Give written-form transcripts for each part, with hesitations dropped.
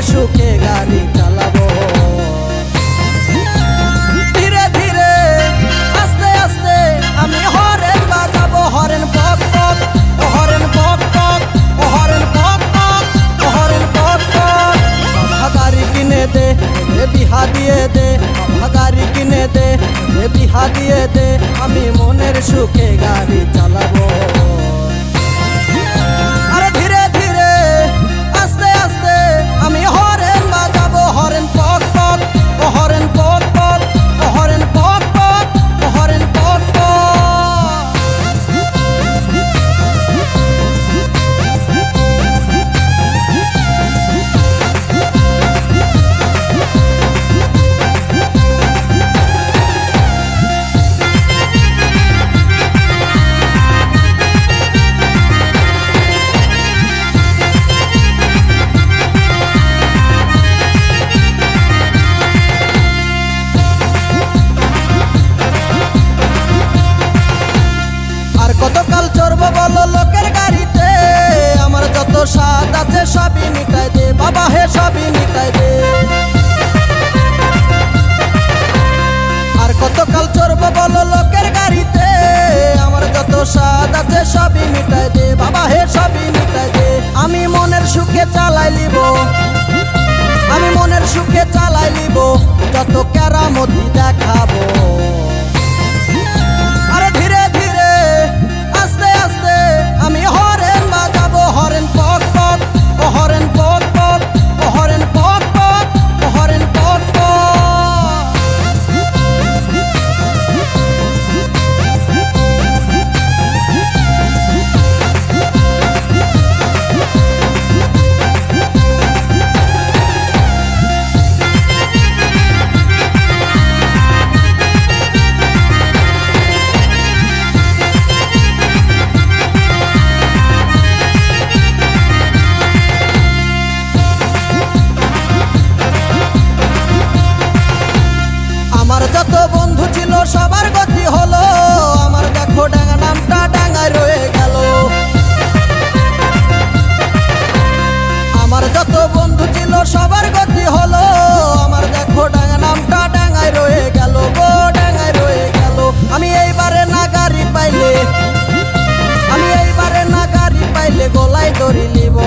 সুখে গাড়ি চালাবো। ধীরে ধীরে আস্তে আস্তে আমি হরেন বাজাবো, হরেন পক পক, হরেন পক পক, হরেন পক পক, হরেন পক পক। বাবা গাড়ি কিনে দে, বিহা দিয়ে দে, বাবা গাড়ি কিনে দে, বিহা দিয়ে দে, আমি মনের সুখে গাড়ি চালাবো। আরে ধীরে ধীরে আস্তে আস্তে আমি হরেন বাজাবো, হরেন পক পক, হরেন পক পক, হরেন পক পক, হরেন পক পক। কতকাল চড়বো বলো লোকের গাড়িতে, আমার যত স্বাদ আছে সবই মিটাই দে বাবা হে, সবই মিটাই দে। আর কতকাল চড়বো বলো লোকের গাড়িতে, আমার যত স্বাদ আছে সবই মিটাই দে বাবা হে, সবই মিটাই দে। আমি মনের সুখে চালাই লিব, আমি মনের সুখে চালাই লিব, যত কেরামতি দেখাবো। আরে ধীরে ধীরে আস্তে আস্তে আমি হরেন বাজাবো, হরেন পক পক, হরেন পক পক, হরেন পক পক, হরেন পক পক। আমার যত বন্ধু ছিল সবার গতি হলো, আমার দেখো ডাঙ্গা নামটা ডাঙ্গায় রয়ে গেল। আমার যত বন্ধু ছিল সবার গতি হলো, আমার দেখো ডাঙ্গা নামটা ডাঙ্গায় রয়ে গেল গো, ডাঙ্গায় রয়ে গেল। আমি এইবারে না গাড়ি পাইলে, আমি এইবারে না গাড়ি পাইলে গলায় দড়ি নিব।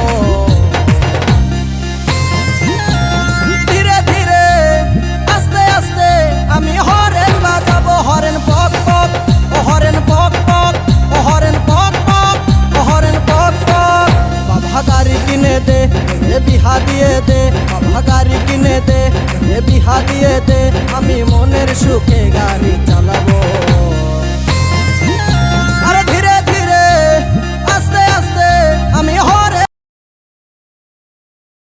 ধীরে ধীরে আস্তে আস্তে আমি হরেন বাজাবো, হরেন পক পক, হরেন পক পক, হরেন পক পক, হরেন পক পক। বাবা গাড়ি কিনে দে, বিহা দিয়ে দে, বাবা গাড়ি কিনে দে, বিহা দিয়ে দে, আমি মনের সুখে গাড়ি চালাবো।